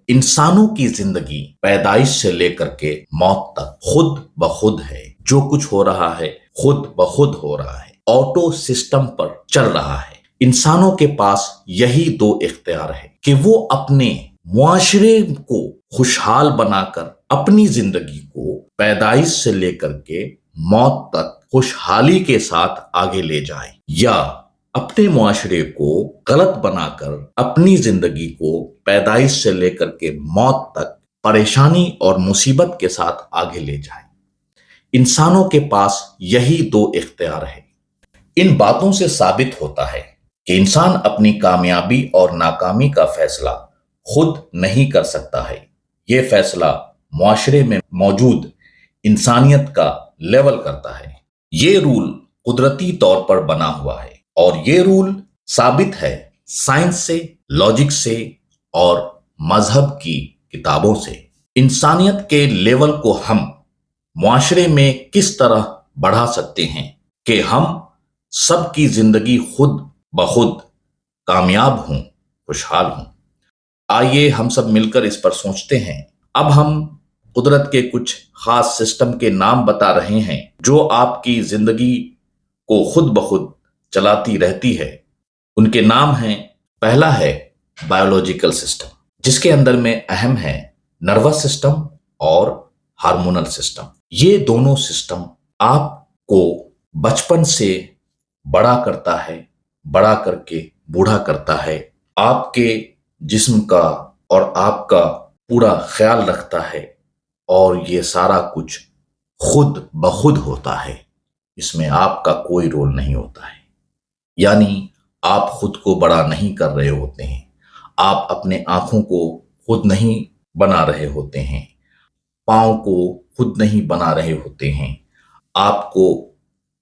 इंसानों की जिंदगी पैदाइश से लेकर के मौत तक खुद ब खुद है। जो कुछ हो रहा है खुद ब खुद हो रहा है, ऑटो सिस्टम पर चल रहा है। इंसानों के पास यही दो इख्तियार है कि वो अपने मुआशरे को खुशहाल बनाकर अपनी जिंदगी को पैदाइश से लेकर के मौत तक खुशहाली के साथ आगे ले जाए, या अपने मुआशरे को गलत बनाकर अपनी जिंदगी को पैदाइश से लेकर के मौत तक परेशानी और मुसीबत के साथ आगे ले जाए। इंसानों के पास यही दो इख्तियार है। इन बातों से साबित होता है कि इंसान अपनी कामयाबी और नाकामी का फैसला खुद नहीं कर सकता है। यह फैसला मुआशरे में मौजूद इंसानियत का लेवल करता है। ये रूल कुदरती तौर पर बना हुआ है और ये रूल साबित है साइंस से, लॉजिक से और मजहब की किताबों से। इंसानियत के लेवल को हम मुआशरे में किस तरह बढ़ा सकते हैं कि हम सबकी जिंदगी खुद ब खुद कामयाब हों, खुशहाल हों। आइए हम सब मिलकर इस पर सोचते हैं। अब हम कुदरत के कुछ खास सिस्टम के नाम बता रहे हैं जो आपकी जिंदगी को खुद ब खुद चलाती रहती है। उनके नाम हैं, पहला है बायोलॉजिकल सिस्टम, जिसके अंदर में अहम है नर्वस सिस्टम और हार्मोनल सिस्टम। ये दोनों सिस्टम आपको बचपन से बड़ा करता है, बड़ा करके बूढ़ा करता है, आपके जिस्म का और आपका पूरा ख्याल रखता है, और ये सारा कुछ खुद ब खुद होता है। इसमें आपका कोई रोल नहीं होता है। यानी आप खुद को बड़ा नहीं कर रहे होते हैं, आप अपने आंखों को खुद नहीं बना रहे होते हैं, पाँव को खुद नहीं बना रहे होते हैं। आपको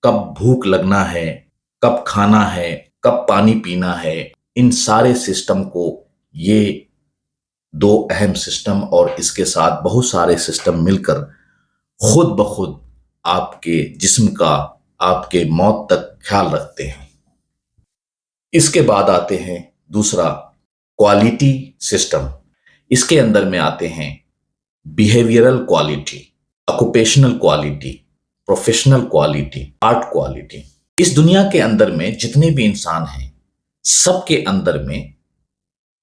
कब भूख लगना है, कब खाना है, कब पानी पीना है, इन सारे सिस्टम को ये दो अहम सिस्टम और इसके साथ बहुत सारे सिस्टम मिलकर खुद ब खुद आपके जिस्म का आपके मौत तक ख्याल रखते हैं। इसके बाद आते हैं दूसरा क्वालिटी सिस्टम। इसके अंदर में आते हैं behavioural quality, occupational quality, professional quality, art quality. इस दुनिया के अंदर में जितने भी इंसान हैं, सबके अंदर में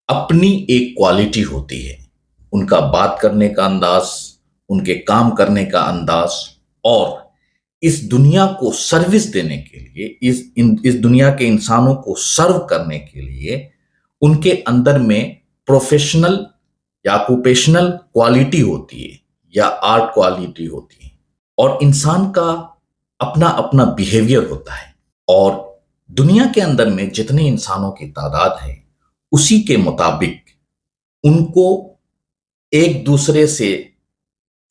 अपनी एक क्वालिटी होती है। उनका बात करने का अंदाज, उनके काम करने का अंदाज, और इस दुनिया को सर्विस देने के लिए, इस दुनिया के इंसानों को सर्व करने के लिए उनके अंदर में प्रोफेशनल या ऑक्यूपेशनल क्वालिटी होती है या आर्ट क्वालिटी होती है। और इंसान का अपना अपना बिहेवियर होता है, और दुनिया के अंदर में जितने इंसानों की तादाद है उसी के मुताबिक उनको एक दूसरे से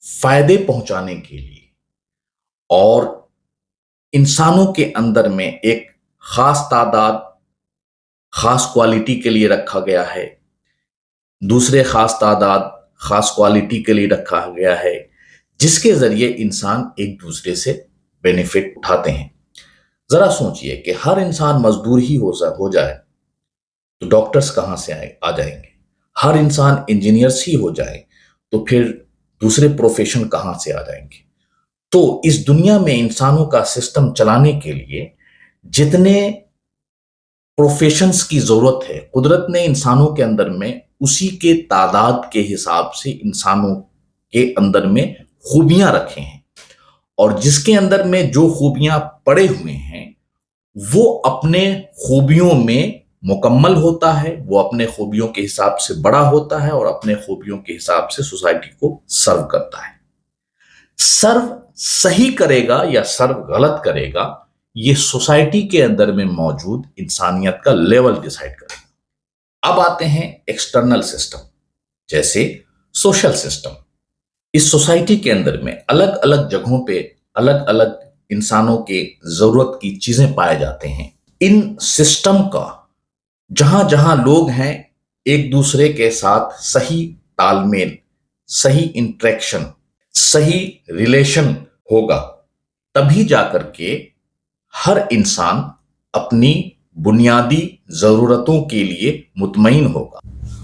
फायदे पहुंचाने के लिए और इंसानों के अंदर में एक खास तादाद खास क्वालिटी के लिए रखा गया है, दूसरे खास तादाद खास क्वालिटी के लिए रखा गया है, जिसके जरिए इंसान एक दूसरे से बेनिफिट उठाते हैं। जरा सोचिए कि हर इंसान मजदूर ही हो जाए तो डॉक्टर्स कहाँ से आ जाएंगे। हर इंसान इंजीनियर्स ही हो जाए तो फिर दूसरे प्रोफेशन कहाँ से आ जाएंगे। तो इस दुनिया में इंसानों का सिस्टम चलाने के लिए जितने प्रोफेशंस की जरूरत है, कुदरत ने इंसानों के अंदर में उसी के तादाद के हिसाब से इंसानों के अंदर में खूबियां रखे हैं, और जिसके अंदर में जो खूबियां पड़े हुए हैं वो अपने खूबियों में मुकम्मल होता है, वो अपने खूबियों के हिसाब से बड़ा होता है और अपने खूबियों के हिसाब से सोसाइटी को सर्व करता है। सर्व सही करेगा या सर्व गलत करेगा, ये सोसाइटी के अंदर में मौजूद इंसानियत का लेवल डिसाइड करेगा। अब आते हैं एक्सटर्नल सिस्टम, जैसे सोशल सिस्टम। इस सोसाइटी के अंदर में अलग अलग जगहों पे अलग अलग इंसानों के जरूरत की चीजें पाए जाते हैं। इन सिस्टम का जहां जहां लोग हैं एक दूसरे के साथ सही तालमेल, सही इंटरेक्शन, सही रिलेशन होगा, तभी जाकर के हर इंसान अपनी बुनियादी जरूरतों के लिए मुतमईन होगा।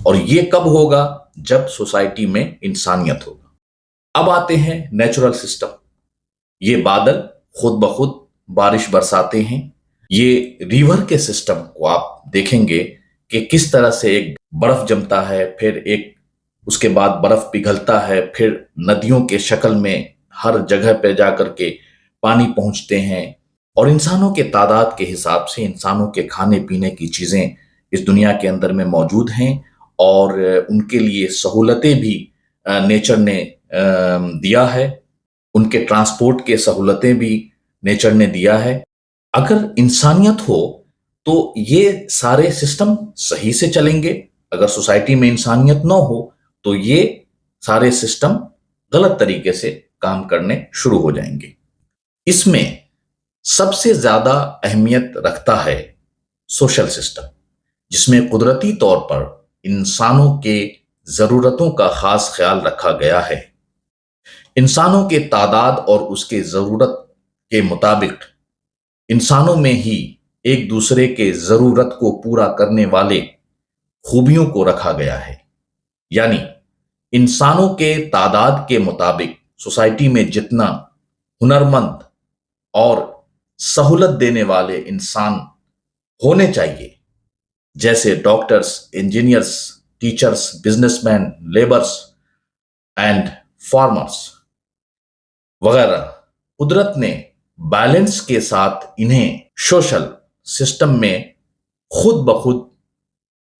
और ये कब होगा? جب سوسائٹی میں انسانیت ہوگا۔ اب آتے ہیں نیچرل سسٹم۔ یہ بادل خود بخود بارش برساتے ہیں۔ یہ ریور کے سسٹم کو آپ دیکھیں گے کہ کس طرح سے ایک برف جمتا ہے، پھر ایک اس کے بعد برف پگھلتا ہے، پھر ندیوں کے شکل میں ہر جگہ پہ جا کر کے پانی پہنچتے ہیں، اور انسانوں کے تعداد کے حساب سے انسانوں کے کھانے پینے کی چیزیں اس دنیا کے اندر میں موجود ہیں، اور ان کے لیے سہولتیں بھی نیچر نے دیا ہے، ان کے ٹرانسپورٹ کے سہولتیں بھی نیچر نے دیا ہے۔ اگر انسانیت ہو تو یہ سارے سسٹم صحیح سے چلیں گے۔ اگر سوسائٹی میں انسانیت نہ ہو تو یہ سارے سسٹم غلط طریقے سے کام کرنے شروع ہو جائیں گے۔ اس میں سب سے زیادہ اہمیت رکھتا ہے سوشل سسٹم، جس میں قدرتی طور پر انسانوں کے ضرورتوں کا خاص خیال رکھا گیا ہے۔ انسانوں کے تعداد اور اس کے ضرورت کے مطابق انسانوں میں ہی ایک دوسرے کے ضرورت کو پورا کرنے والے خوبیوں کو رکھا گیا ہے۔ یعنی انسانوں کے تعداد کے مطابق سوسائٹی میں جتنا ہنرمند اور سہولت دینے والے انسان ہونے چاہیے، جیسے doctors, engineers, teachers, business man, labours and farmers وغیرہ، قدرت نے بیلنس کے ساتھ انہیں سوشل سسٹم میں خود بخود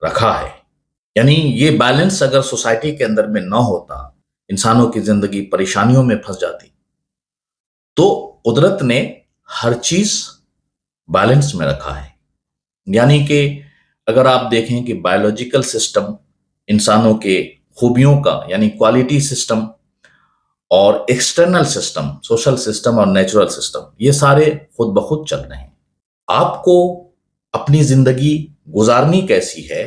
رکھا ہے۔ یعنی یہ بیلنس اگر سوسائٹی کے اندر میں نہ ہوتا، انسانوں کی زندگی پریشانیوں میں پھنس جاتی، تو قدرت نے ہر چیز بیلنس میں رکھا ہے۔ یعنی کہ اگر آپ دیکھیں کہ بایولوجیکل سسٹم انسانوں کے خوبیوں کا، یعنی کوالٹی سسٹم، اور ایکسٹرنل سسٹم، سوشل سسٹم اور نیچرل سسٹم، یہ سارے خود بخود چل رہے ہیں۔ آپ کو اپنی زندگی گزارنی کیسی ہے،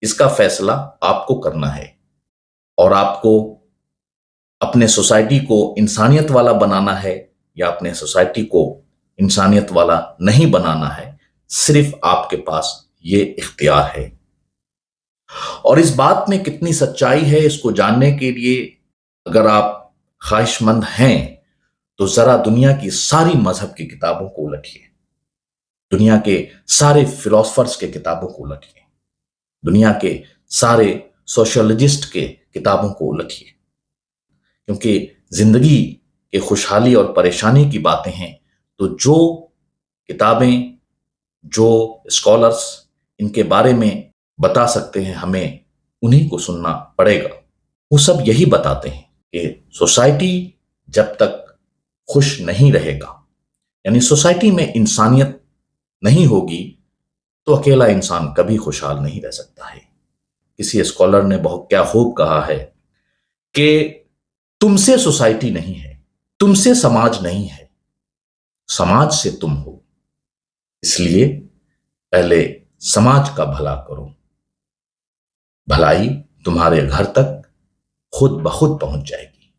اس کا فیصلہ آپ کو کرنا ہے، اور آپ کو اپنے سوسائٹی کو انسانیت والا بنانا ہے یا اپنے سوسائٹی کو انسانیت والا نہیں بنانا ہے، صرف آپ کے پاس یہ اختیار ہے۔ اور اس بات میں کتنی سچائی ہے، اس کو جاننے کے لیے اگر آپ خواہش مند ہیں تو ذرا دنیا کی ساری مذہب کی کتابوں کو الٹیے، دنیا کے سارے فلاسفرز کے کتابوں کو الٹیے، دنیا کے سارے سوشولوجسٹ کے کتابوں کو الٹیے، کیونکہ زندگی کے خوشحالی اور پریشانی کی باتیں ہیں تو جو کتابیں، جو اسکالرز ان کے بارے میں بتا سکتے ہیں، ہمیں انہی کو سننا پڑے گا۔ وہ سب یہی بتاتے ہیں کہ سوسائٹی جب تک خوش نہیں رہے گا، یعنی سوسائٹی میں انسانیت نہیں ہوگی، تو اکیلا انسان کبھی خوشحال نہیں رہ سکتا ہے۔ کسی اسکالر نے بہت کیا خوب کہا ہے کہ تم سے سوسائٹی نہیں ہے، تم سے سماج نہیں ہے، سماج سے تم ہو، اس لیے پہلے سماج کا بھلا کرو، بھلائی تمہارے گھر تک خود بخود پہنچ جائے گی۔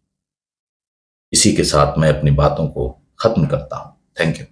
اسی کے ساتھ میں اپنی باتوں کو ختم کرتا ہوں۔ Thank you.